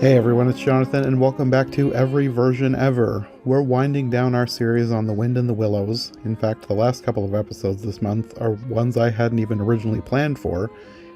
Hey everyone, it's Jonathan, and welcome back to Every Version Ever. We're winding down our series on The Wind and the Willows. In fact, the last couple of episodes this month are ones I hadn't even originally planned for,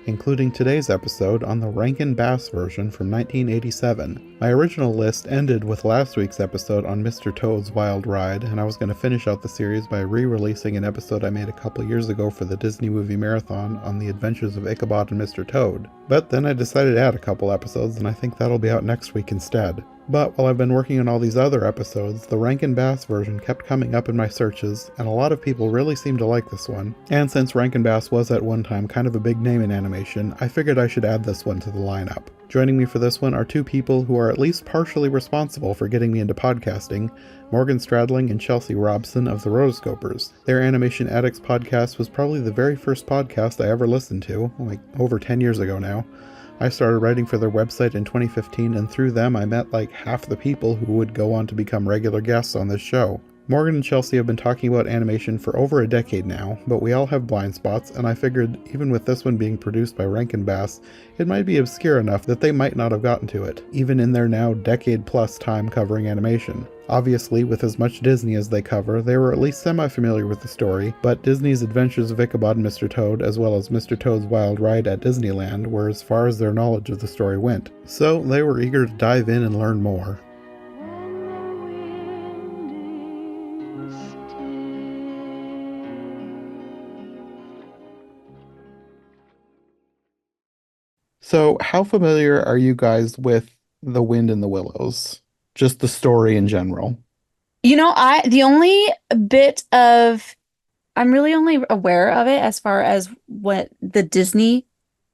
including today's episode on the Rankin Bass version from 1987. My original list ended with last week's episode on Mr. Toad's Wild Ride, and I was going to finish out the series by re-releasing an episode I made a couple years ago for the Disney Movie Marathon on the adventures of Ichabod and Mr. Toad. But then I decided to add a couple episodes, and I think that'll be out next week instead. But while I've been working on all these other episodes, the Rankin Bass version kept coming up in my searches, and a lot of people really seem to like this one. And since Rankin Bass was at one time kind of a big name in animation, I figured I should add this one to the lineup. Joining me for this one are two people who are at least partially responsible for getting me into podcasting, Morgan Stradling and Chelsea Robson of the Rotoscopers. Their Animation Addicts podcast was probably the very first podcast I ever listened to, like over 10 years ago now. I started writing for their website in 2015, and through them I met like half the people who would go on to become regular guests on this show. Morgan and Chelsea have been talking about animation for over a decade now, but we all have blind spots, and I figured even with this one being produced by Rankin Bass, it might be obscure enough that they might not have gotten to it, even in their now decade-plus time covering animation. Obviously, with as much Disney as they cover, they were at least semi-familiar with the story, but Disney's Adventures of Ichabod and Mr. Toad, as well as Mr. Toad's Wild Ride at Disneyland, were as far as their knowledge of the story went. So they were eager to dive in and learn more. So, how familiar are you guys with The Wind and the Willows? Just the story in general. The only bit of I'm really only aware of it as far as what the Disney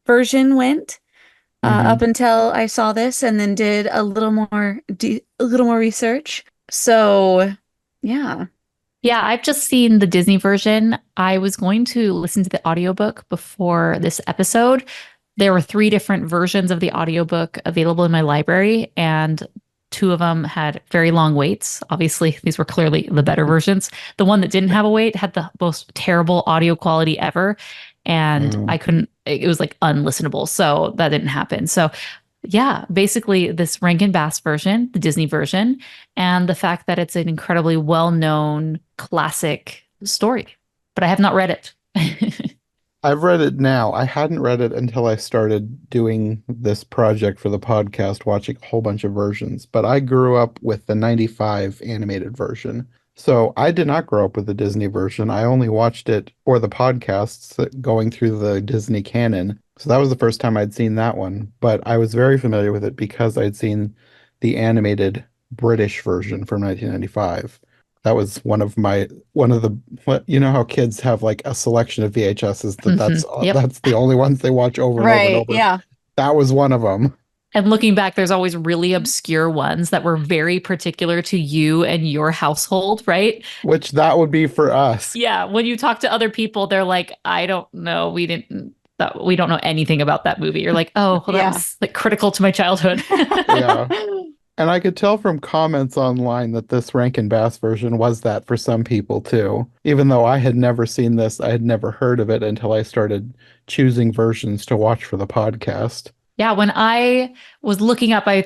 version went, Mm-hmm. up until I saw this and then did a little more research. So, yeah. Yeah, I've just seen the Disney version. I was going to listen to the audiobook before this episode. There were three different versions of the audiobook available in my library, and two of them had very long waits. Obviously, these were clearly the better versions. The one that didn't have a wait had the most terrible audio quality ever, and Oh. I couldn't, it was like unlistenable. So that didn't happen. So yeah, basically this Rankin Bass version, the Disney version, and the fact that it's an incredibly well-known classic story, but I have not read it. I've read it now. I hadn't read it until I started doing this project for the podcast, watching a whole bunch of versions. But I grew up with the 95 animated version. So I did not grow up with the Disney version. I only watched it for the podcasts going through the Disney canon. So that was the first time I'd seen that one. But I was very familiar with it because I'd seen the animated British version from 1995. That was one of the you know how kids have like a selection of VHSs Yep. that's the only ones they watch over and over and Right. over. Yeah. That was one of them, And looking back, there's always really obscure ones that were very particular to you and your household, right? which that would be for us. Yeah, when you talk to other people, they're like, I don't know, we don't know anything about that movie. You're like, oh, well, that Yeah. was like critical to my childhood. Yeah. And I could tell from comments online that this Rankin Bass version was that for some people too. Even though I had never seen this, I had never heard of it until I started choosing versions to watch for the podcast. Yeah, when I was looking up, I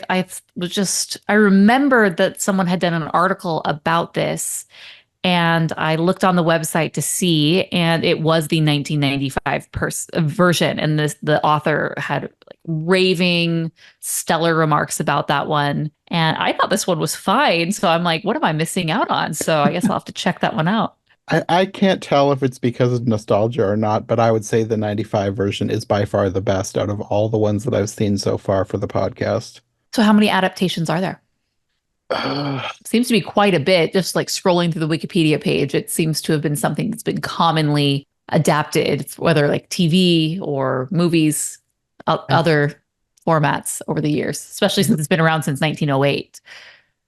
remembered that someone had done an article about this, and I looked on the website to see, and it was the 1995 version, and the author had like raving stellar remarks about that one, and I thought this one was fine. So I'm like, what am I missing out on? So I guess I'll have to check that one out. I can't tell if it's because of nostalgia or not, but I would say the 95 version is by far the best out of all the ones that I've seen so far for the podcast. So how many adaptations are there? Seems to be quite a bit. Just like scrolling through the Wikipedia page, it seems to have been something that's been commonly adapted, whether like TV or movies, other formats over the years, especially since it's been around since 1908.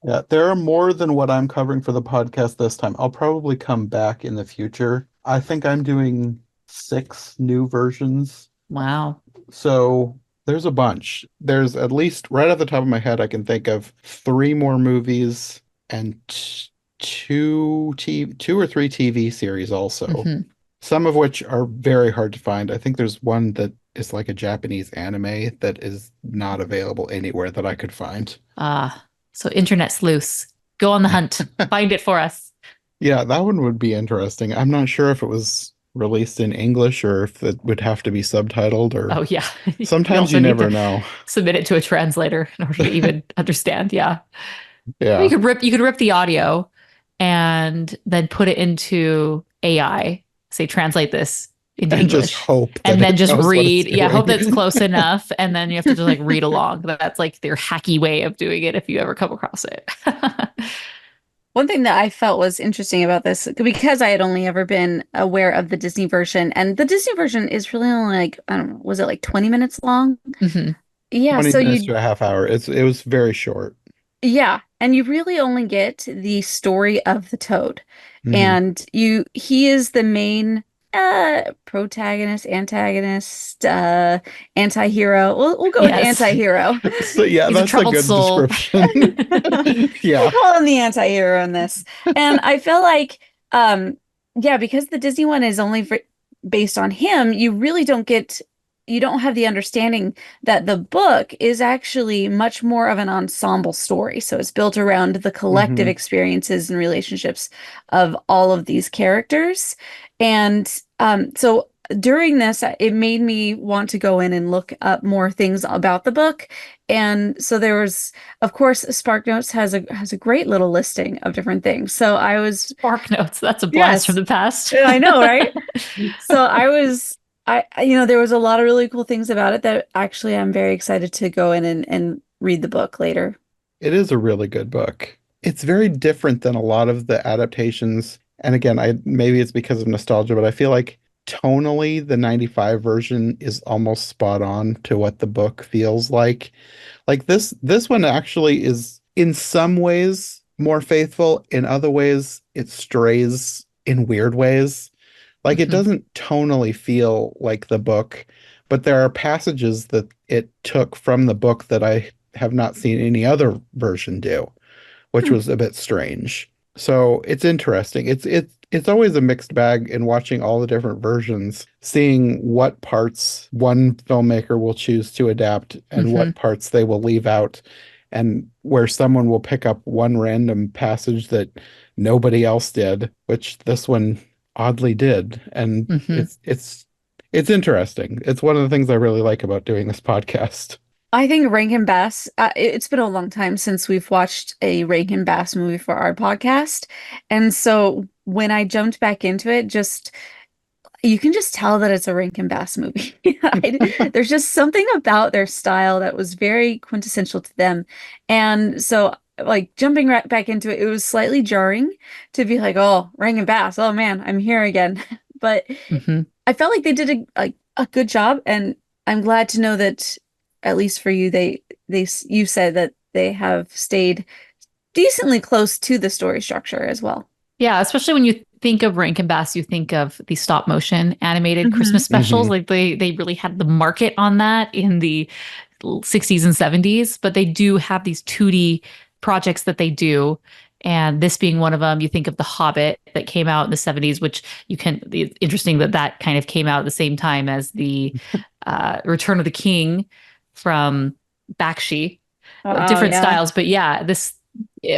Yeah, there are more than what I'm covering for the podcast this time. I'll probably come back in the future. I think I'm doing 6 new versions. Wow. So there's a bunch. There's at least, right off the top of my head, I can think of 3 more movies and two or three TV series also. Mhm. Some of which are very hard to find. I think there's one that is like a Japanese anime that is not available anywhere that I could find. So internet sleuths, go on the hunt, find it for us. Yeah, that one would be interesting. I'm not sure if it was released in English or if it would have to be subtitled or Oh yeah. You sometimes also you need never to know. submit it to a translator in order to even understand. Yeah. Yeah. You could rip the audio and then put it into AI, say translate this into And just English. hope that And then it just knows what it's read. Yeah, hope doing. that's close enough. And then you have to just like read along. That's like their hacky way of doing it if you ever come across it. One thing that I felt was interesting about this, because I had only ever been aware of the Disney version, and the Disney version is really only like, I don't know, was it like 20 minutes long? Hmm. Yeah, 20 so minutes you to a half hour. It was very short. Yeah, and you really only get the story of the Toad. Hmm. And he is the main protagonist, antagonist, anti-hero. We'll go with Yes. anti-hero. So yeah, He's a that's a troubled good soul. description. We'll Yeah. call him the anti-hero in this. And I feel like yeah, because the Disney one is only based on him, you don't have the understanding that the book is actually much more of an ensemble story. So it's built around the collective Hmm. experiences and relationships of all of these characters. And so during this, it made me want to go in and look up more things about the book. And so there was, of course, SparkNotes has a great little listing of different things. So I was, Spark notes. That's a blast from yes, the past. I know, right? So there was a lot of really cool things about it that actually I'm very excited to go in and read the book later. It is a really good book. It's very different than a lot of the adaptations. And again, I maybe it's because of nostalgia, but I feel like tonally the 95 version is almost spot on to what the book feels like. Like this one actually is in some ways more faithful, in other ways it strays in weird ways. Like it Mhm. doesn't tonally feel like the book, but there are passages that it took from the book that I have not seen any other version do, which Hmm. was a bit strange. So it's interesting. It's always a mixed bag in watching all the different versions, seeing what parts one filmmaker will choose to adapt and Mhm. what parts they will leave out, and where someone will pick up one random passage that nobody else did, which this one oddly did. And Mhm. it's interesting. It's one of the things I really like about doing this podcast. I think Rankin Bass, it's been a long time since we've watched a Rankin Bass movie for our podcast. And so when I jumped back into it, you can just tell that it's a Rankin Bass movie. There's just something about their style that was very quintessential to them. And so, like, jumping right back into it, it was slightly jarring to be like, oh, Rankin Bass, oh man, I'm here again. But Mhm. I felt like they did a good job, and I'm glad to know that at least for you, you said that they have stayed decently close to the story structure as well. Yeah, especially when you think of Rankin Bass, you think of the stop motion animated Hmm. Christmas specials. Hmm. Like they really had the market on that in the 60s and 70s, but they do have these 2D projects that they do. And this being one of them, you think of The Hobbit that came out in the 70s, which it's interesting that that kind of came out at the same time as the Return of the King from Bakshi. Oh Different yeah. styles, but yeah,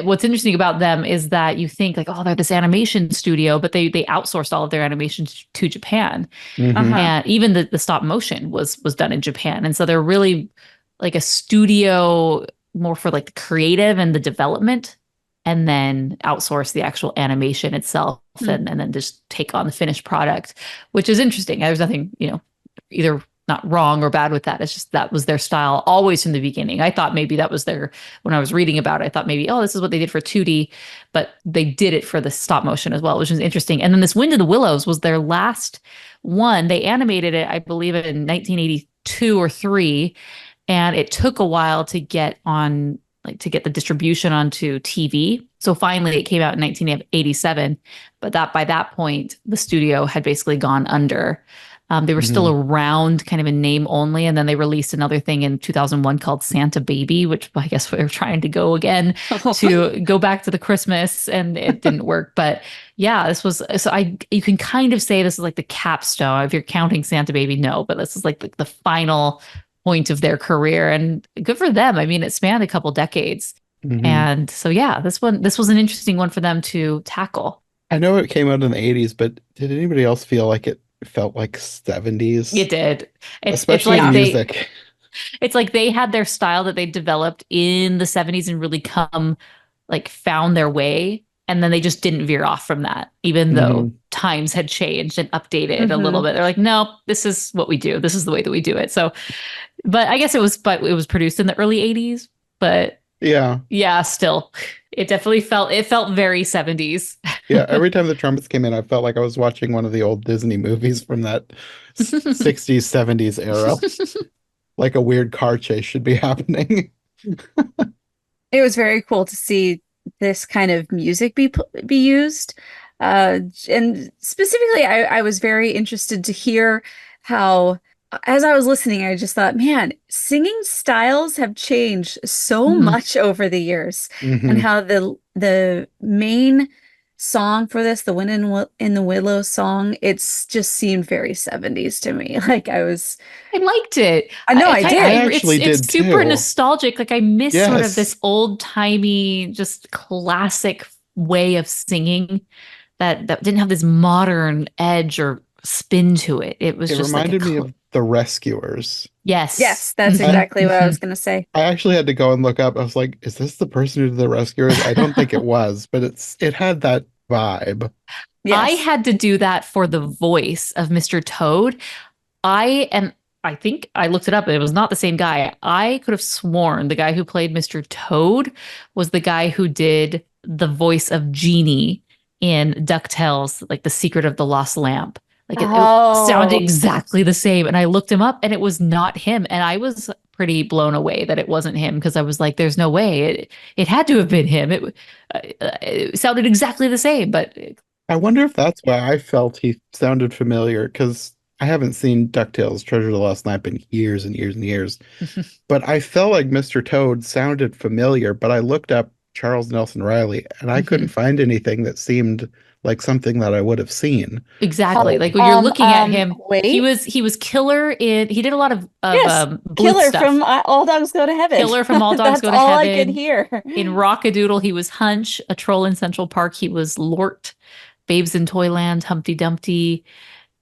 what's interesting about them is that you think like, oh, they're this animation studio, but they outsourced all of their animation to Japan, Hmm. Uh-huh. and even the stop motion was done in Japan, and so they're really like a studio more for like the creative and the development, and then outsource the actual animation itself, Hmm. and then just take on the finished product, which is interesting. There's nothing either not wrong or bad with that. It's just that was their style always from the beginning. I thought maybe that was when I was reading about it, I thought maybe, oh, this is what they did for 2D, but they did it for the stop motion as well, which was interesting. And then this Wind in the Willows was their last one. They animated it, I believe, in 1982 or three. And it took a while to get to get the distribution onto TV. So finally it came out in 1987, but that by that point, the studio had basically gone under. They were still Mhm. around kind of in name only. And then they released another thing in 2001 called Santa Baby, which I guess we were trying to go again to go back to the Christmas, and it didn't work. But yeah, this was, so you can kind of say this is like the capstone. If you're counting Santa Baby, no, but this is like the final point of their career, and good for them. I mean, it spanned a couple decades. Mhm. And so yeah, this was an interesting one for them to tackle. I know it came out in the 80s, but did anybody else feel like it felt like It 70s? did. It's Especially the like music. it's like they had their style that they developed in the 70s and really come like found their way, and then they just didn't veer off from that, even though Mhm. times had changed and updated a little Mhm. bit. They're like, no, this is what we do. This is the way that we do it. So, but I guess it was produced in the early 80s, but Yeah. yeah, still it definitely felt very 70s. Yeah. Every time the trumpets came in, I felt like I was watching one of the old Disney movies from that 60s, 70s era. Like a weird car chase should be happening. It was very cool to see this kind of music be used. And specifically, I was very interested to hear how, as I was listening, I just thought, man, singing styles have changed so Mm, much over the years, and Hmm. how the main song for this, the Wind in the Willows song, it's just seemed very 70s to me. Like I liked it. I know I I did. actually It's did super too. nostalgic. Like I miss sort of Yes. this old timey, just classic way of singing that didn't have this modern edge or spin to it. It was It just like reminded me of The Rescuers. yes. Yes, that's I exactly what I was gonna say. I actually had to go and look up. I was like, is this the person who did The Rescuers? I don't think it was, but it had that vibe. I Yes. had to do that for the voice of Mr. Toad. I am, I think I looked it up and it was not the same guy. I could have sworn the guy who played Mr. Toad was the guy who did the voice of Genie in DuckTales, like The Secret of the Lost Lamp. Like it sounded Oh, exactly the same. And I looked him up and it was not him. And I was pretty blown away that it wasn't him, because I was like, there's no way. It had to have been him. It sounded exactly the same, but I wonder if that's why I felt he sounded familiar, because I haven't seen DuckTales Treasure of the Lost Lamp in years and years and years. But I felt like Mr. Toad sounded familiar, but I looked up Charles Nelson Riley and I couldn't find anything that seemed like something that I would have seen. exactly. oh, Like when you're looking at him, wait. he was killer in he did a lot of Yes, Bluth Killer stuff. from All Dogs Go to Heaven. Killer from All Dogs That's Go to all I could Heaven. hear. In Rockadoodle, he was Hunch. A Troll in Central Park, he was Lort. Babes in Toyland, Humpty Dumpty,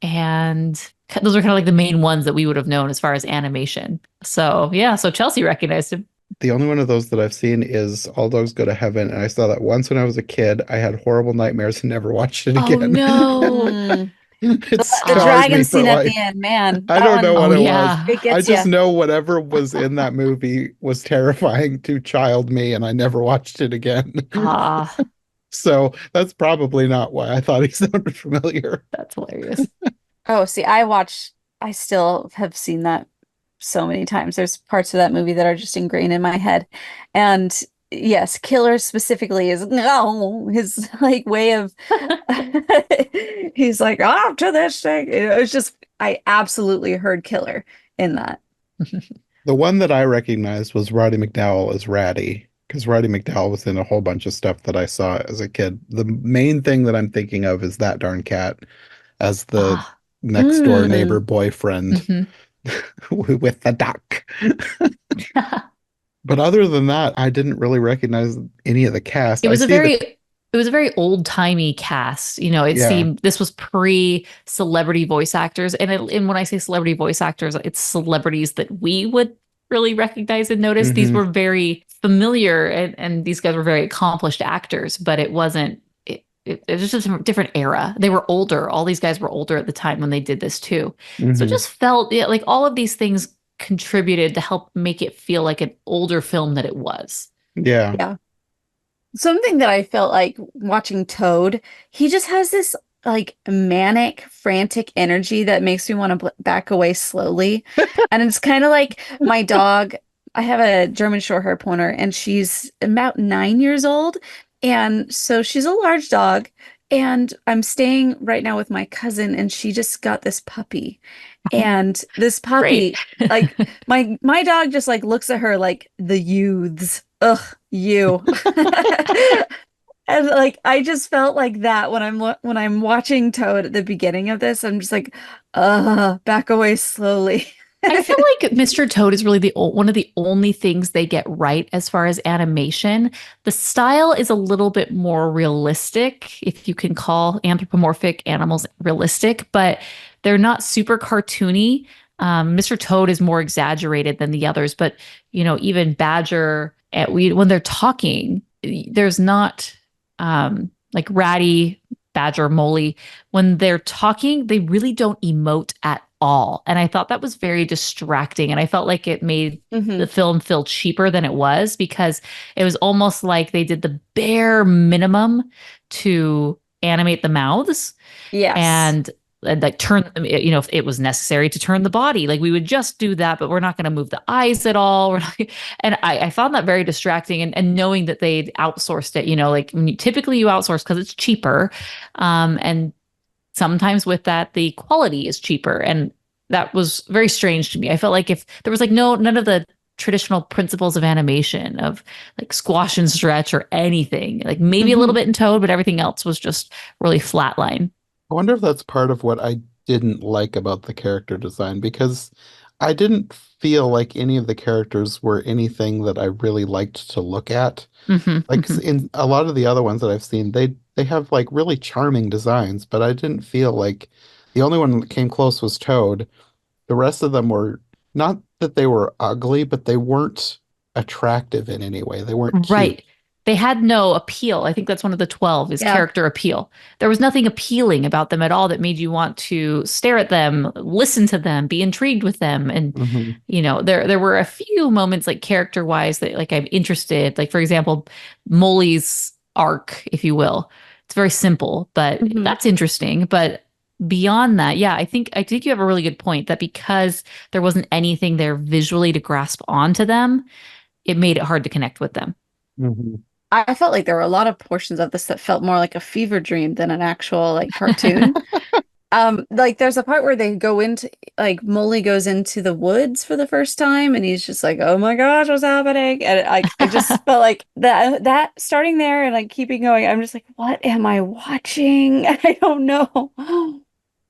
and those are kind of like the main ones that we would have known as far as animation. So yeah, so Chelsea recognized him. The only one of those that I've seen is All Dogs Go to Heaven, and I saw that once when I was a kid. I had horrible nightmares and never watched it Oh again. no. Mm. It The scarred me dragon for scene at the life. end, man, I that don't know one, what Oh it was. yeah. it I gets just you. know whatever was in that movie was terrifying to child me, and I never watched it again. Ah, So that's probably not why I thought he sounded familiar. that's hilarious. Oh, see, I still have seen that so many times. There's parts of that movie that are just ingrained in my head. And yes, Killer specifically is no, his like way of he's like, after this thing. It was just I absolutely heard Killer in that. The one that I recognized was Roddy McDowall as Ratty, because Roddy McDowall was in a whole bunch of stuff that I saw as a kid. The main thing that I'm thinking of is That Darn Cat as the Ah. next door neighbor Mm. boyfriend Mhm. with the duck. But other than that, I didn't really recognize any of the cast. It I was a see very the it was a very old-timey cast. You know, it yeah. seemed this was pre-celebrity voice actors. And when I say celebrity voice actors, it's celebrities that we would really recognize and notice. These Hmm. were very familiar, and these guys were very accomplished actors, but it wasn't it was just a different era. They were older. All these guys were older at the time when they did this too. So it Hmm. just felt yeah, like all of these things contributed to help make it feel like an older film that it was. Yeah. Yeah. Something that I felt like watching Toad, he just has this like manic, frantic energy that makes me want to back away slowly. And it's kind of like my dog. I have a German Shorthair Pointer, and she's about 9 years old. And so she's a large dog. And I'm staying right now with my cousin, and she just got this puppy. And this Great. puppy, like my dog just like looks at her like the youths. Ugh, you. And like I just felt like that when I'm watching Toad at the beginning of this. I'm just like, back away slowly. I feel like Mr. Toad is really one of the only things they get right as far as animation. The style is a little bit more realistic, if you can call anthropomorphic animals realistic, but they're not super cartoony. Mr. Toad is more exaggerated than the others, but even Badger, when they're talking, there's not like Ratty, Badger, Molly. When they're talking, they really don't emote at all. And I thought that was very distracting. And I felt like it made Hmm. the film feel cheaper than it was, because it was almost like they did the bare minimum to animate the mouths Yes. and like turn, if it was necessary to turn the body, like we would just do that, but we're not going to move the eyes at all. We're not, and I found that very distracting. And knowing that they'd outsourced it, like typically you outsource because it's cheaper. And sometimes with that, the quality is cheaper. And that was very strange to me. I felt like if there was like none of the traditional principles of animation of like squash and stretch or anything, like maybe a little Hmm. bit in Toad, but everything else was just really flatline. I wonder if that's part of what I didn't like about the character design because I didn't feel like any of the characters were anything that I really liked to look at. Hmm. Like Hmm. in a lot of the other ones that I've seen, they have like really charming designs, but I didn't feel like the only one that came close was Toad. The rest of them were not that they were ugly, but they weren't attractive in any way. They weren't cute. Right. They had no appeal. I think that's one of the 12 is Yeah. character appeal. There was nothing appealing about them at all that made you want to stare at them, listen to them, be intrigued with them. And, Hmm. there were a few moments like character wise that like I'm interested. Like, for example, Molly's arc, if you will. It's very simple, but Hmm. that's interesting. But beyond that, yeah, I think you have a really good point that because there wasn't anything there visually to grasp onto them, it made it hard to connect with them. Hmm. I felt like there were a lot of portions of this that felt more like a fever dream than an actual like cartoon. Like there's a part where they go into like Molly goes into the woods for the first time and he's just like, "Oh my gosh, what's happening?" And I just felt like that starting there and like keeping going, I'm just like, "What am I watching?" I don't know.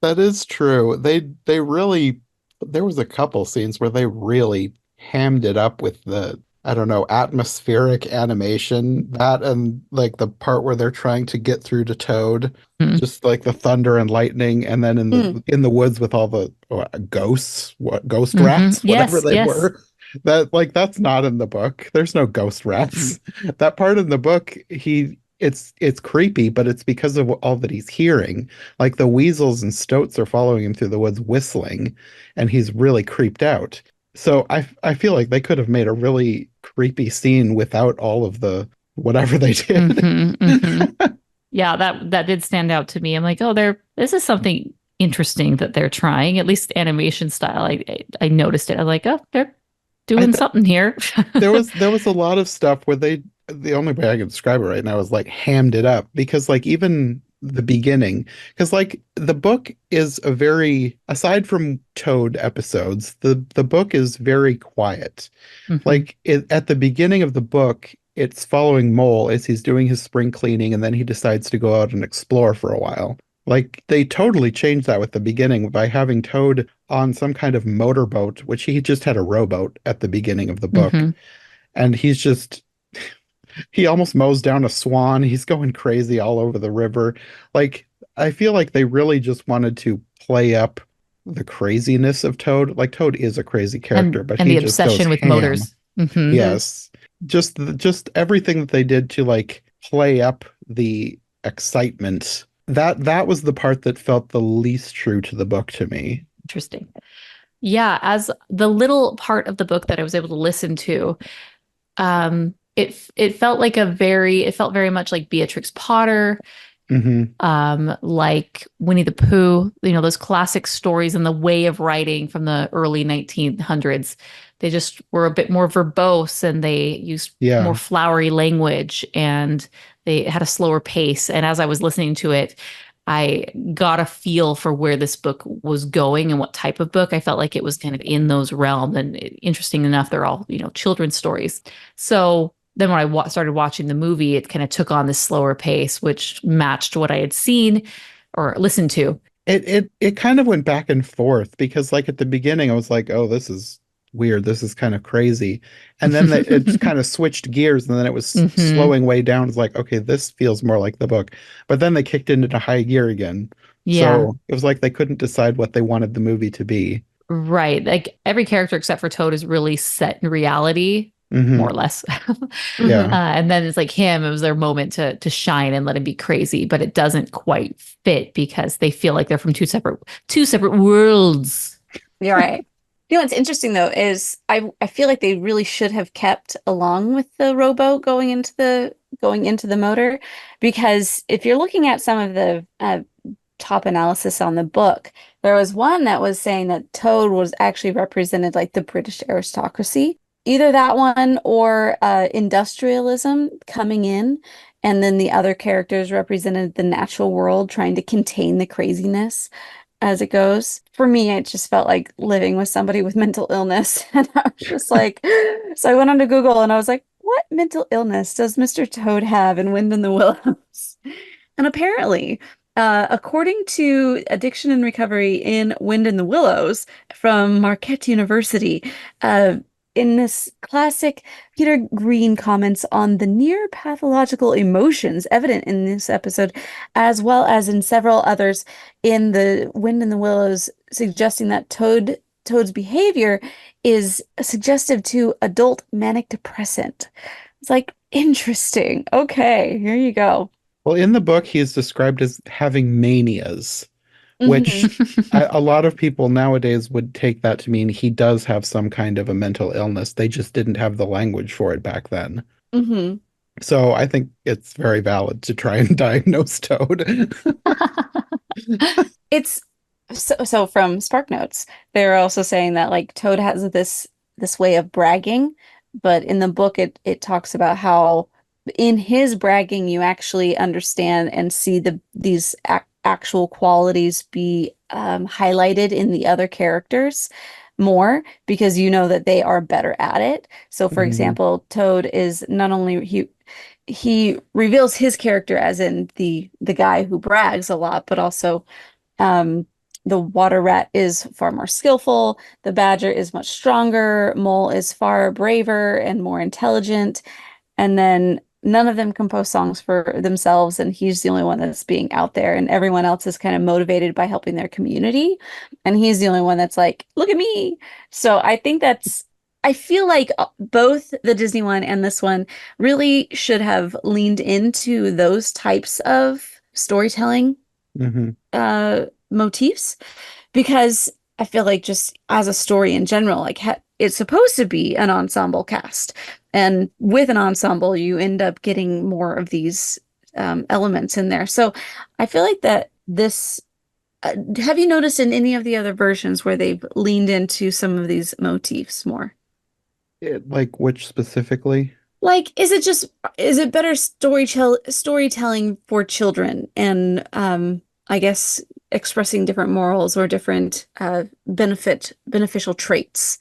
That is true. They really there was a couple scenes where they really hammed it up with the I don't know, atmospheric animation. That and like the part where they're trying to get through to Toad, Mhm. just like the thunder and lightning, and then Mm. in the woods with all the ghosts, what ghost Mhm. rats, whatever Yes, they yes. were. That like that's not in the book. There's no ghost rats. That part in the book, it's creepy, but it's because of all that he's hearing. Like the weasels and stoats are following him through the woods whistling, and he's really creeped out. So I feel like they could have made a really creepy scene without all of the whatever they did. Hmm. Hmm. Yeah, that did stand out to me. I'm like, oh, this is something interesting that they're trying, at least animation style. I noticed it. I'm like, oh, they're I doing th something here. there was a lot of stuff where the only way I can describe it right now is like hammed it up because like even the beginning because like the book is a very aside from Toad episodes the book is very quiet. Hmm. Like at the beginning of the book, it's following Mole as he's doing his spring cleaning, and then he decides to go out and explore for a while. Like they totally changed that with the beginning by having Toad on some kind of motorboat, which he just had a rowboat at the beginning of the book, Hmm. and he almost mows down a swan. He's going crazy all over the river. Like I feel like they really just wanted to play up the craziness of Toad. Like Toad is a crazy character, but And he the just goes obsession with ham. motors. Hmm. Hmm. Yes. Just everything that they did to like play up the excitement. That was the part that felt the least true to the book to me. Interesting. Yeah, as the little part of the book that I was able to listen to, it felt like it felt very much like Beatrix Potter, Hmm. like Winnie the Pooh, those classic stories and the way of writing from the early 1900s. They just were a bit more verbose and they used more Yeah. flowery language and they had a slower pace. And as I was listening to it, I got a feel for where this book was going and what type of book. I felt like it was kind of in those realms. And interesting enough, they're all, children's stories. So then when I started watching the movie, it kind of took on this slower pace, which matched what I had seen or listened to. It kind of went back and forth because like at the beginning I was like, oh, this is weird. This is kind of crazy. And then it's kind of switched gears and then it was slowing way down. It's like, okay, this feels more like the book. But then they kicked into high gear again. Yeah. So it was like they couldn't decide what they wanted the movie to be. Right. Like every character except for Toad is really set in reality, more or less. Yeah. And then it's like him, it was their moment to shine and let him be crazy, but it doesn't quite fit because they feel like they're from two separate worlds. You're right. What's interesting though is I feel like they really should have kept along with the rowboat going into the motor, because if you're looking at some of the top analysis on the book, there was one that was saying that Toad was actually represented like the British aristocracy. Either that one or industrialism coming in, and then the other characters represented the natural world trying to contain the craziness as it goes. For me, it just felt like living with somebody with mental illness. And I was just like, so I went onto Google and I was like, what mental illness does Mr. Toad have in Wind in the Willows? And apparently, according to Addiction and Recovery in Wind in the Willows from Marquette University, in this classic, Peter Green comments on the near pathological emotions evident in this episode, as well as in several others in the Wind in the Willows, suggesting that Toad's behavior is suggestive to adult manic depressant. It's like, interesting. Okay, here you go. Well, in the book, he is described as having manias, which a lot of people nowadays would take that to mean he does have some kind of a mental illness. They just didn't have the language for it back then. So I think it's very valid to try and diagnose Toad. It's so from Spark Notes, they're also saying that like Toad has this way of bragging, but in the book it talks about how in his bragging you actually understand and see these actual qualities be highlighted in the other characters more, because you know that they are better at it. So for example, Toad is not only he reveals his character as in the guy who brags a lot, but also the water rat is far more skillful, the badger is much stronger, mole is far braver and more intelligent, and then none of them compose songs for themselves, and he's the only one that's being out there, and everyone else is kind of motivated by helping their community, and he's the only one that's like, look at me. So I feel like both the Disney one and this one really should have leaned into those types of storytelling motifs, because I feel like just as a story in general, like it's supposed to be an ensemble cast. And with an ensemble, you end up getting more of these elements in there. So I feel like that this, have you noticed in any of the other versions where they've leaned into some of these motifs more? Like which specifically? Like, is it better storytelling for children and I guess expressing different morals or different beneficial traits?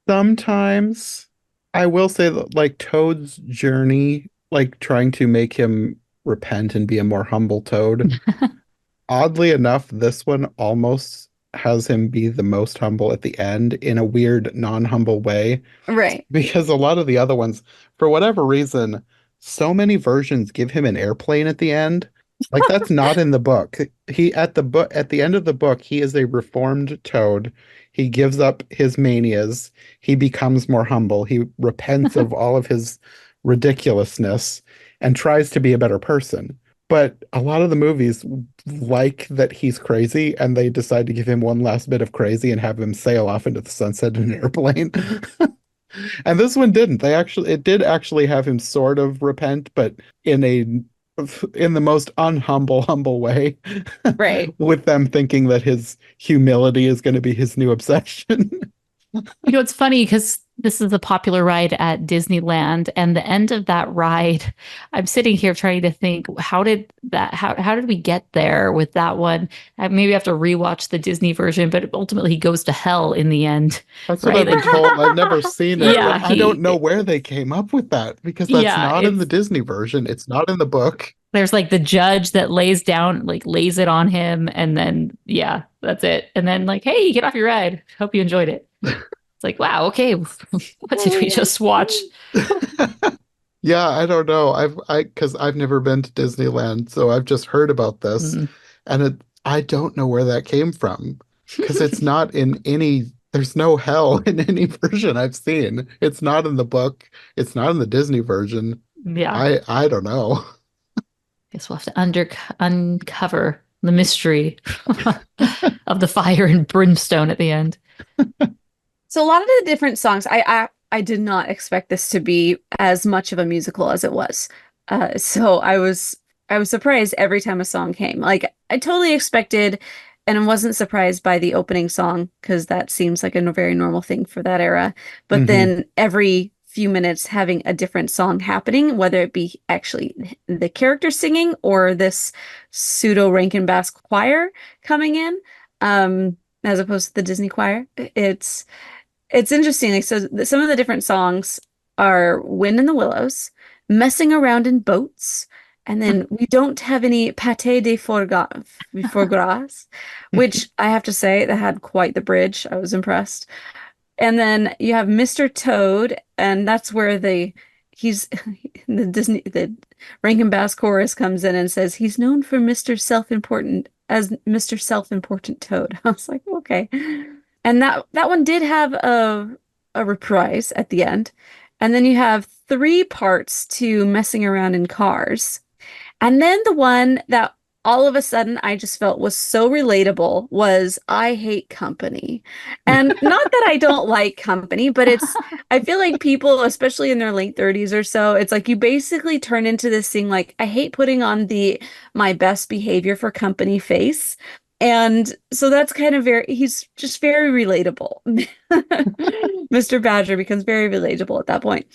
Sometimes I will say that like Toad's journey, like trying to make him repent and be a more humble Toad. Oddly enough, this one almost has him be the most humble at the end in a weird non-humble way. Right. Because a lot of the other ones, for whatever reason, so many versions give him an airplane at the end. Like that's not in the book. At the end of the book, he is a reformed Toad. He gives up his manias. He becomes more humble. He repents of all of his ridiculousness and tries to be a better person. But a lot of the movies like that he's crazy, and they decide to give him one last bit of crazy and have him sail off into the sunset in an airplane. And this one didn't. It did actually have him sort of repent, but in the most humble way. Right. With them thinking that his humility is going to be his new obsession. It's funny because this is a popular ride at Disneyland, and the end of that ride, I'm sitting here trying to think, how did we get there with that one? I maybe have to rewatch the Disney version, but ultimately he goes to hell in the end, That's what right? I've been Like, told. I've never seen it, yeah, but I don't know where they came up with that because that's yeah, not in the Disney version. It's not in the book. there's like the judge that lays it on him, and then yeah, that's it. And then like, hey, get off your ride. Hope you enjoyed it. It's like, wow, okay, what did we just watch? Yeah, I don't know. Because I've never been to Disneyland, so I've just heard about this, Mm. and I don't know where that came from because it's not in any. There's no hell in any version I've seen. It's not in the book. It's not in the Disney version. Yeah, I don't know. guess we'll have to uncover the mystery of the fire and brimstone at the end. So a lot of the different songs, I did not expect this to be as much of a musical as it was. So I was surprised every time a song came. Like I totally expected, and I wasn't surprised by the opening song because that seems like a very normal thing for that era. But Hmm. then every few minutes having a different song happening, whether it be actually the character singing or this pseudo Rankin Bass choir coming in, as opposed to the Disney choir. It's interesting. Like, so some of the different songs are Wind in the Willows, Messing Around in Boats, and then we don't have any Pâté de foie gras, which I have to say that had quite the bridge. I was impressed. And then you have Mr. Toad, and that's where he's the Rankin Bass chorus comes in and says he's known for Mr. Self-Important as Mr. Self-Important Toad. I was like, okay. And that one did have a reprise at the end. And then you have three parts to Messing Around in Cars. And then the one that all of a sudden I just felt was so relatable was I Hate Company. And not that I don't like company, but I feel like people, especially in their late 30s or so, it's like you basically turn into this thing like, I hate putting on the my best behavior for company face. And so that's kind of he's just very relatable. Mr. Badger becomes very relatable at that point.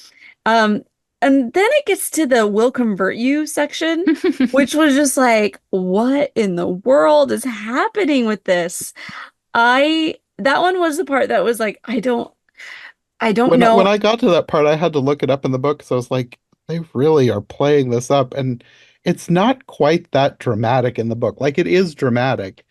Um, and then it gets to the "Will convert you" section, which was just like, what in the world is happening with this? That one was the part that was like, I don't When know. I got to that part, I had to look it up in the book, so I was like, they really are playing this up, and it's not quite that dramatic in the book. Like it is dramatic,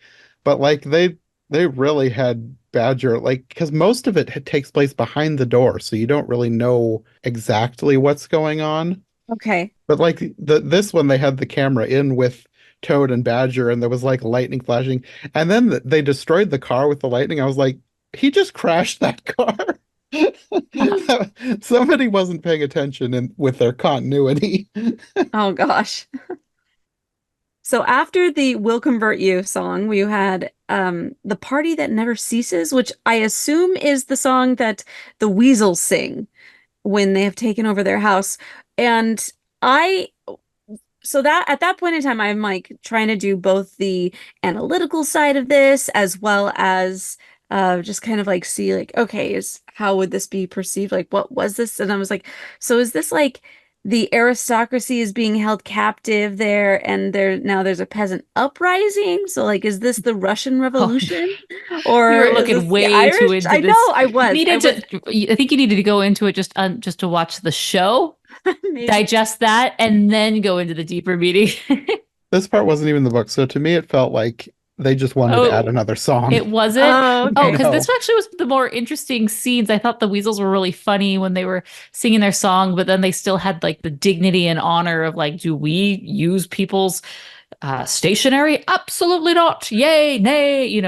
but like they really had Badger like because most of it takes place behind the door, so you don't really know exactly what's going on. Okay. But like this one, they had the camera in with Toad and Badger, and there was like lightning flashing, and then they destroyed the car with the lightning. I was like, he just crashed that car. Somebody wasn't paying attention with their continuity. Oh gosh. So after the "Will Convert You" song, we had "The Party That Never Ceases," which I assume is the song that the Weasels sing when they have taken over their house. And I so that at that point in time, I'm like trying to do both the analytical side of this as well as just kind of like see like, okay, is how would this be perceived? Like, what was this? And I was like, so is this like the aristocracy is being held captive there, and there's a peasant uprising? So like, is this the Russian Oh, Revolution, you or were is looking this the way too Irish? into I know this. I You was. needed I think you needed to go into it just to watch the show, Maybe. digest that, and then go into the deeper meaning. This part wasn't even the book, so to me it felt like they just wanted to add Oh, another song. it wasn't. Oh, Oh, okay. because this No. actually was the more interesting scenes. I thought the Weasels were really funny when they were singing their song, but then they still had like the dignity and honor of like, do we use people's stationery? Absolutely not. Yay, nay.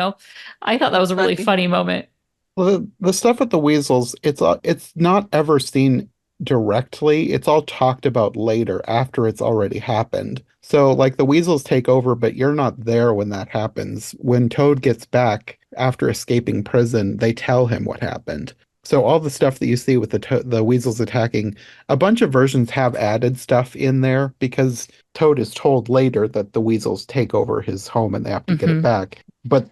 I thought that That's was a really funny. funny moment. Well, the stuff with the weasels, it's not ever seen directly. It's all talked about later after it's already happened. So like the weasels take over, but you're not there when that happens. When Toad gets back after escaping prison, they tell him what happened. So all the stuff that you see with the weasels attacking, a bunch of versions have added stuff in there because Toad is told later that the weasels take over his home and they have to get it Hmm. back. But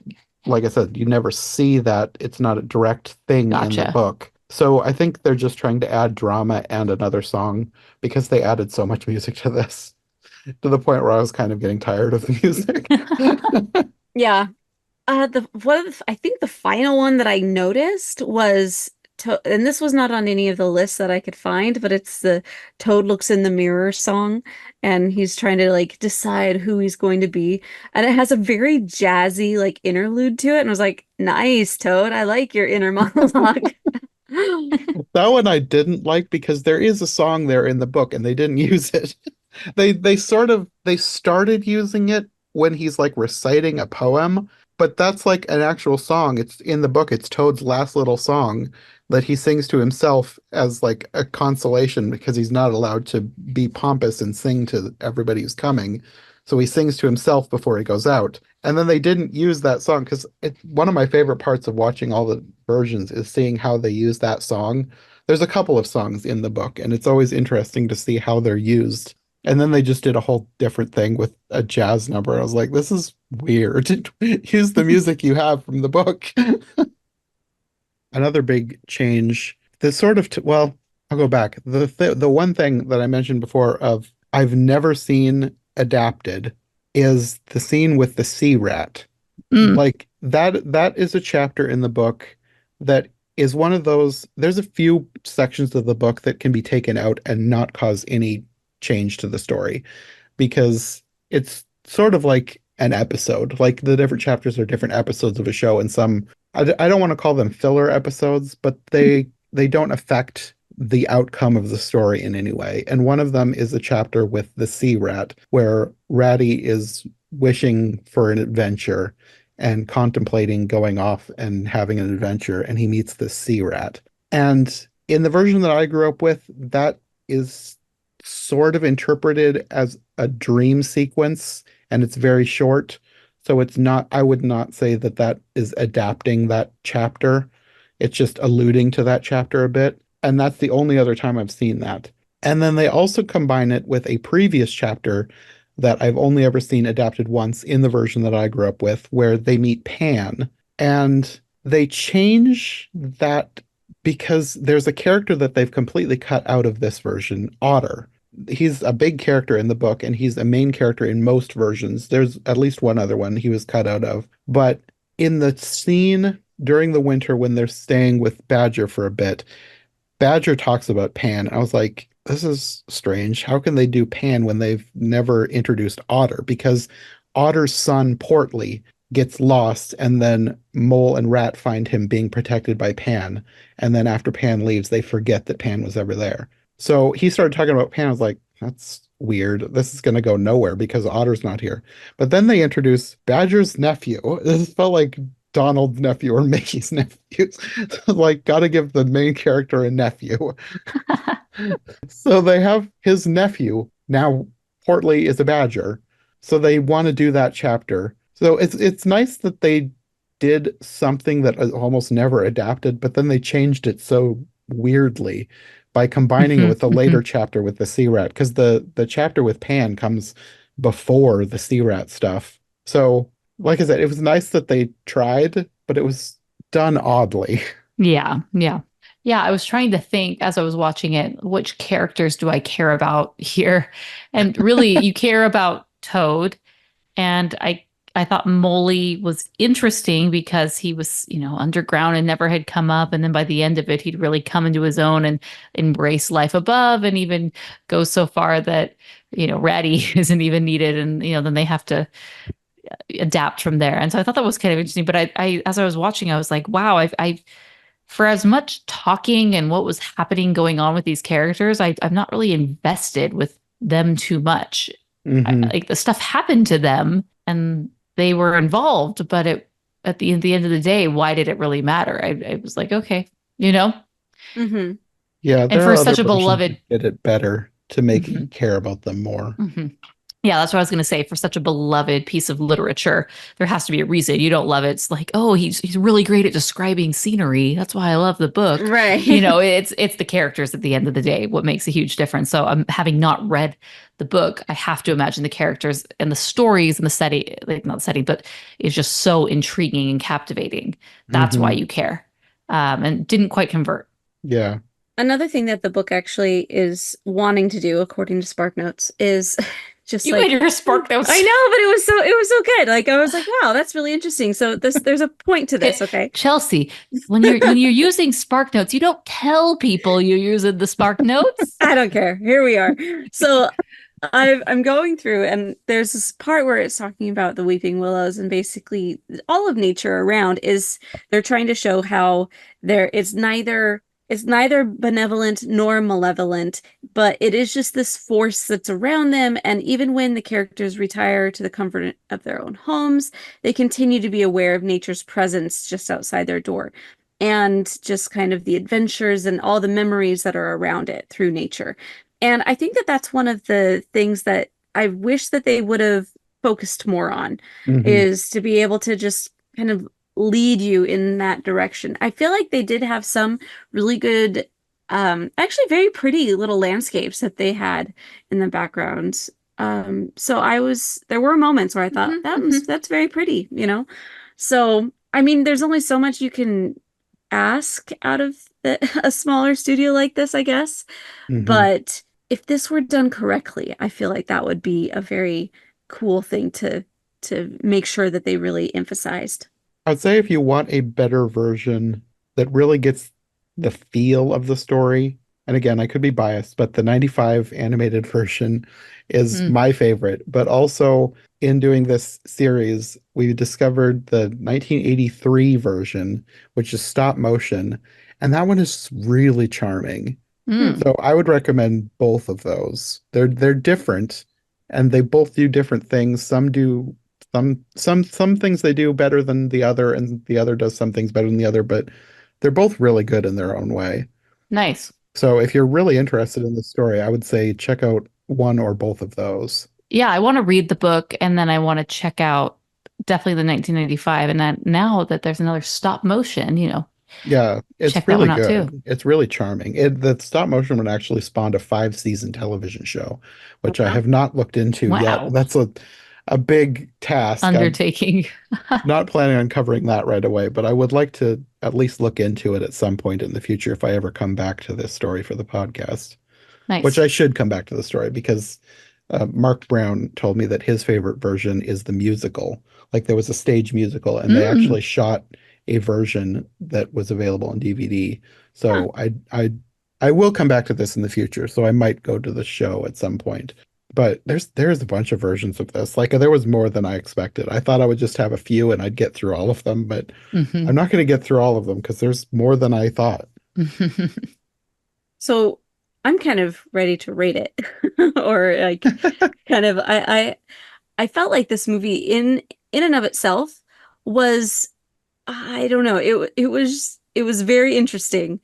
like I said, you never see that. It's not a direct thing in the Gotcha. book. So I think they're just trying to add drama and another song because they added so much music to this to the point where I was kind of getting tired of the music. Yeah. I think the final one that I noticed was to and this was not on any of the lists that I could find, but it's the Toad Looks in the Mirror song, and he's trying to like decide who he's going to be. And it has a very jazzy like interlude to it, and I was like, nice, Toad, I like your inner monologue. That one I didn't like because there is a song there in the book and they didn't use it. They started using it when he's like reciting a poem, but that's like an actual song. It's in the book. It's Toad's last little song that he sings to himself as like a consolation because he's not allowed to be pompous and sing to everybody who's coming. So he sings to himself before he goes out. And then they didn't use that song because one of my favorite parts of watching all the versions is seeing how they use that song. There's a couple of songs in the book, and it's always interesting to see how they're used. And then they just did a whole different thing with a jazz number. I was like, this is weird. Use the music you have from the book. Another big change, this sort of, well, I'll go back. The one thing that I mentioned before of I've never seen adapted is the scene with the sea rat. Mm. Like that is a chapter in the book that is one of those. There's a few sections of the book that can be taken out and not cause any change to the story because it's sort of like an episode. Like the different chapters are different episodes of a show, and some I don't want to call them filler episodes, but they don't affect the outcome of the story in any way. And one of them is a chapter with the sea rat, where Ratty is wishing for an adventure and contemplating going off and having an adventure, and he meets the sea rat. And in the version that I grew up with, that is sort of interpreted as a dream sequence, and it's very short. So it's not, I would not say that that is adapting that chapter. It's just alluding to that chapter a bit. And that's the only other time I've seen that. And then they also combine it with a previous chapter that I've only ever seen adapted once in the version that I grew up with, where they meet Pan. And they change that because there's a character that they've completely cut out of this version, Otter. He's a big character in the book and he's a main character in most versions. There's at least one other one he was cut out of. But in the scene during the winter when they're staying with Badger for a bit, Badger talks about Pan. I was like, this is strange. How can they do Pan when they've never introduced Otter? Because Otter's son, Portly, gets lost, and then Mole and Rat find him being protected by Pan. And then after Pan leaves, they forget that Pan was ever there. So he started talking about Pan. I was like, that's weird. This is going to go nowhere because Otter's not here. But then they introduce Badger's nephew. This felt like Donald's nephew or Mickey's nephew. Like, gotta give the main character a nephew. So they have his nephew. Now Portly is a badger. So they want to do that chapter. So it's nice that they did something that is almost never adapted, but then they changed it so weirdly by combining it with the later chapter with the sea rat, because the chapter with Pan comes before the sea rat stuff. So like I said, it was nice that they tried, but it was done oddly. Yeah, yeah. Yeah, I was trying to think as I was watching it, which characters do I care about here? And really, you care about Toad. And I thought Molly was interesting because he was, underground and never had come up. And then by the end of it, he'd really come into his own and embrace life above and even go so far that, Ratty isn't even needed. And, then they have to adapt from there. And so I thought that was kind of interesting. But I as I was watching, I was like, wow, I for as much talking and what was happening going on with these characters, I'm not really invested with them too much. Mm-hmm. Like the stuff happened to them and they were involved, but at the end of the day, why did it really matter? I was like, okay, Mm-hmm. Yeah, and there for are other such a versions beloved, that did it better to make Mhm. you care about them more. Mhm. Yeah, that's what I was going to say. For such a beloved piece of literature, there has to be a reason you don't love it. It's like, oh, he's really great at describing scenery. That's why I love the book. Right. It's the characters at the end of the day what makes a huge difference. So I'm having not read the book, I have to imagine the characters and the stories and the setting, like not the setting, but it's just so intriguing and captivating. That's why Mm-hmm. you care. And didn't quite convert. Yeah. Another thing that the book actually is wanting to do, according to SparkNotes, is just You like made your spark notes. I know, but it was so good. Like I was like, wow, that's really interesting. So there's a point to this, okay? Chelsea, when you're using spark notes, you don't tell people you're using the spark notes. I don't care. Here we are. So I'm going through, and there's this part where it's talking about the weeping willows, and basically all of nature around is they're trying to show how there it's neither benevolent nor malevolent, but it is just this force that's around them. And even when the characters retire to the comfort of their own homes, they continue to be aware of nature's presence just outside their door. And just kind of the adventures and all the memories that are around it through nature. And I think that that's one of the things that I wish that they would have focused more on, Hmm. is to be able to just kind of lead you in that direction. I feel like they did have some really good, actually very pretty little landscapes that they had in the background. So there were moments where I thought that's very pretty, you know? So, I mean, there's only so much you can ask out of a smaller studio like this, I guess. Hmm. But if this were done correctly, I feel like that would be a very cool thing to make sure that they really emphasized. I'd say if you want a better version that really gets the feel of the story, and again, I could be biased, but the 95 animated version is Mm. my favorite. But also in doing this series, we discovered the 1983 version, which is stop motion, and that one is really charming. Mm. So I would recommend both of those. They're different and they both do different things. Some do some things they do better than the other, and the other does some things better than the other, but they're both really good in their own way. Nice. So if you're really interested in the story, I would say check out one or both of those. Yeah, I want to read the book and then I want to check out definitely the 1995. And then now that there's another stop motion, Yeah, it's check that really one out too. good. It's really charming. The stop motion one actually spawned a 5-season television show, which I Wow. have not looked into yet. Wow. That's a big task. I'm Undertaking. not planning on covering that right away, but I would like to at least look into it at some point in the future if I ever come back to this story for the podcast, which Nice. I should come back to the story because Mark Brown told me that his favorite version is the musical. Like there was a stage musical, and they Mm. actually shot a version that was available on DVD. Huh. So I will come back to this in the future. So I might go to the show at some point. But there's a bunch of versions of this. Like there was more than I expected. I thought I would just have a few and I'd get through all of them, but Mhm. I'm not going to get through all of them because there's more than I thought. So I'm kind of ready to rate it. Or like kind of I felt like this movie in and of itself was, I don't know, it was very interesting.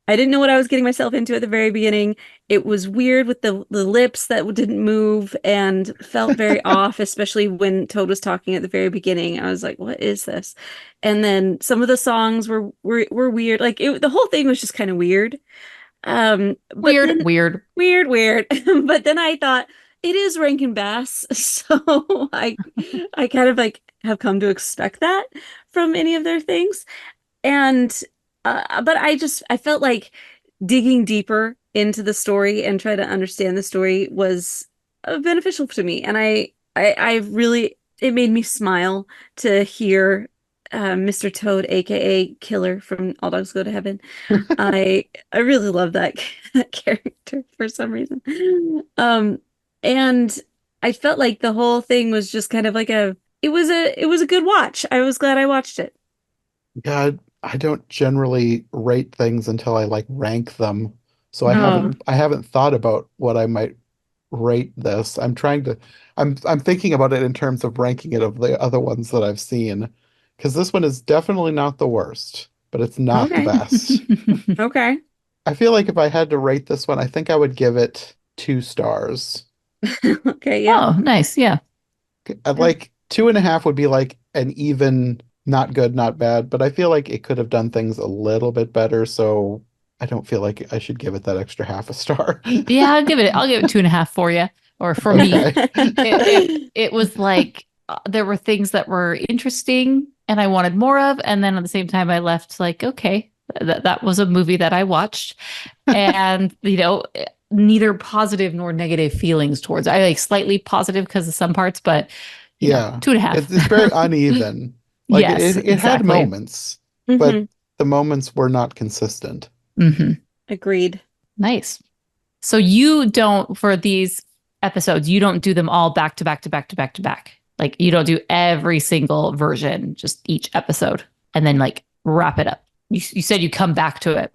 I didn't know what I was getting myself into at the very beginning. It was weird with the lips that didn't move and felt very off, especially when Toad was talking at the very beginning. I was like, "What is this?" And then some of the songs were weird. Like the whole thing was just kind of weird. But Weird, then weird. weird. But then I thought it is Rankin Bass, so I kind of like have come to expect that from any of their things. And but I felt like digging deeper into the story and try to understand the story was beneficial to me. And I really, it made me smile to hear Mr. Toad, aka Killer from All Dogs Go to Heaven. I really love that, that character for some reason. Um, and I felt like the whole thing was just kind of like it was a good watch. I was glad I watched it. Yeah, I don't generally rate things until I like rank them. So I No. haven't thought about what I might rate this. I'm thinking about it in terms of ranking it of the other ones that I've seen. Because this one is definitely not the worst, but it's not the Okay. best. Okay. I feel like if I had to rate this one, I think I would give it 2 stars. Okay, yeah. Oh, nice. Yeah. I'd like 2.5 would be like an even not good, not bad, but I feel like it could have done things a little bit better, so I don't feel like I should give it that extra half a star. Yeah, I'll give it 2.5 for you, or for me. Okay. It was like there were things that were interesting and I wanted more of, and then at the same time I left like, okay, That was a movie that I watched, and neither positive nor negative feelings towards. I like slightly positive because of some parts, but Yeah. 2.5. It's very uneven. Like Yes, it had exactly. moments, but the moments were not consistent. Agreed. Nice. So you don't, for these episodes, you don't do them all back to back to back to back to back. Like you don't do every single version, just each episode, and then like wrap it up. You said you come back to it.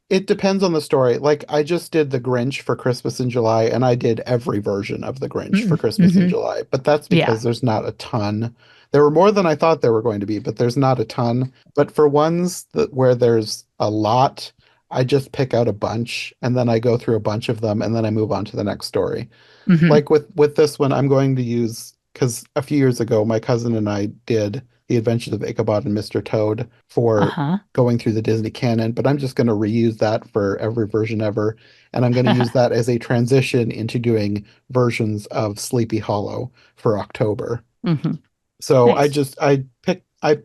It depends on the story. Like I just did The Grinch for Christmas in July, and I did every version of The Grinch for Christmas in July. But that's because there's not a ton. There were more than I thought there were going to be, but there's not a ton. But for ones where there's a lot, I just pick out a bunch, and then I go through a bunch of them, and then I move on to the next story. Like with this one, I'm going to use, because a few years ago, my cousin and I did The Adventures of Ichabod and Mr. Toad for going through the Disney canon, but I'm just going to reuse that for every version ever. And I'm going to use that as a transition into doing versions of Sleepy Hollow for October. So Nice. I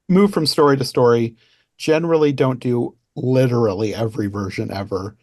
move from story to story, generally don't do literally every version ever,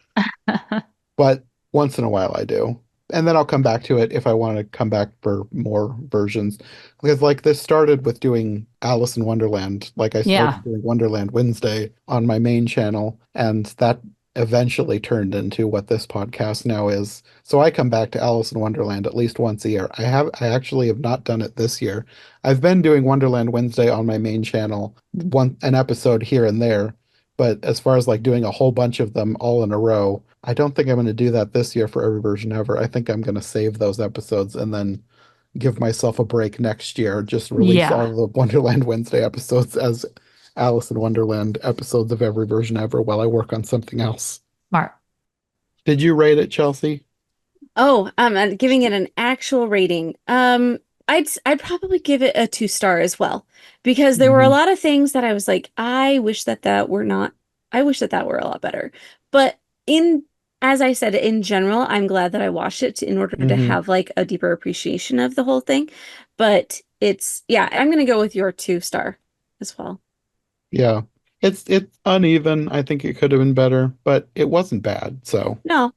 but once in a while I do. And then I'll come back to it if I want to come back for more versions. Because like this started with doing Alice in Wonderland. Like I started doing Wonderland Wednesday on my main channel, and that eventually turned into what this podcast now is. So I come back to Alice in Wonderland at least once a year. I actually have not done it this year. I've been doing Wonderland Wednesday on my main channel, an episode here and there. But as far as like doing a whole bunch of them all in a row, I don't think I'm going to do that this year for every version ever. I think I'm going to save those episodes and then give myself a break next year. Just release all the Wonderland Wednesday episodes as Alice in Wonderland episodes of every version ever while I work on something else. Smart. Did you rate it, Chelsea? Oh, I'm giving it an actual rating. I'd probably give it a 2-star as well, because there were a lot of things that I was like, I wish that were a lot better. But as I said, in general, I'm glad that I watched it in order to have like a deeper appreciation of the whole thing. But I'm gonna go with your 2-star as well. Yeah. It's uneven. I think it could have been better, but it wasn't bad. So No.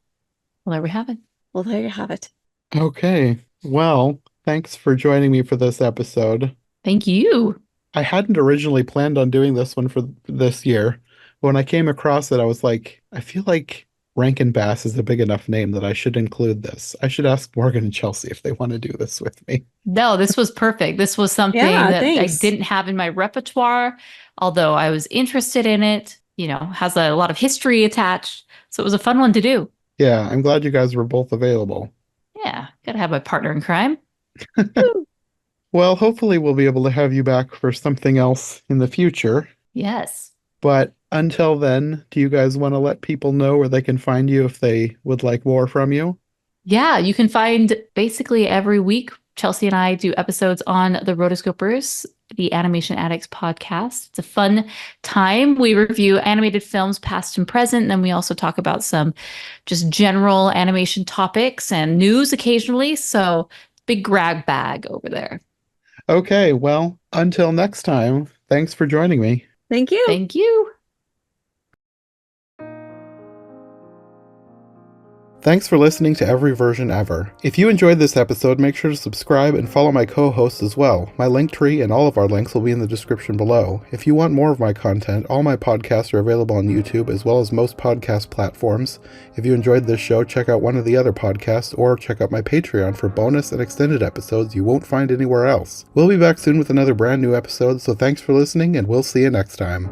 Well, there we have it. Well, there you have it. okay. Well, thanks for joining me for this episode. Thank you. I hadn't originally planned on doing this one for this year. When I came across it, I was like, I feel like Rankin Bass is a big enough name that I should include this. I should ask Morgan and Chelsea if they want to do this with me. No, this was perfect. This was something that thanks. I didn't have in my repertoire, although I was interested in it. Has a lot of history attached. So it was a fun one to do. Yeah, I'm glad you guys were both available. Yeah, gotta have my partner in crime. Well, hopefully we'll be able to have you back for something else in the future. Yes. But until then, do you guys want to let people know where they can find you if they would like more from you? Yeah, you can find basically every week, Chelsea and I do episodes on the Rotoscopers, the Animation Addicts podcast. It's a fun time. We review animated films, past and present. And then we also talk about some just general animation topics and news occasionally. So big grab bag over there. Okay, well, until next time, thanks for joining me. Thank you. Thank you. Thanks for listening to Every Version Ever. If you enjoyed this episode, make sure to subscribe and follow my co-hosts as well. My Linktree and all of our links will be in the description below. If you want more of my content, all my podcasts are available on YouTube as well as most podcast platforms. If you enjoyed this show, check out one of the other podcasts or check out my Patreon for bonus and extended episodes you won't find anywhere else. We'll be back soon with another brand new episode, so thanks for listening and we'll see you next time.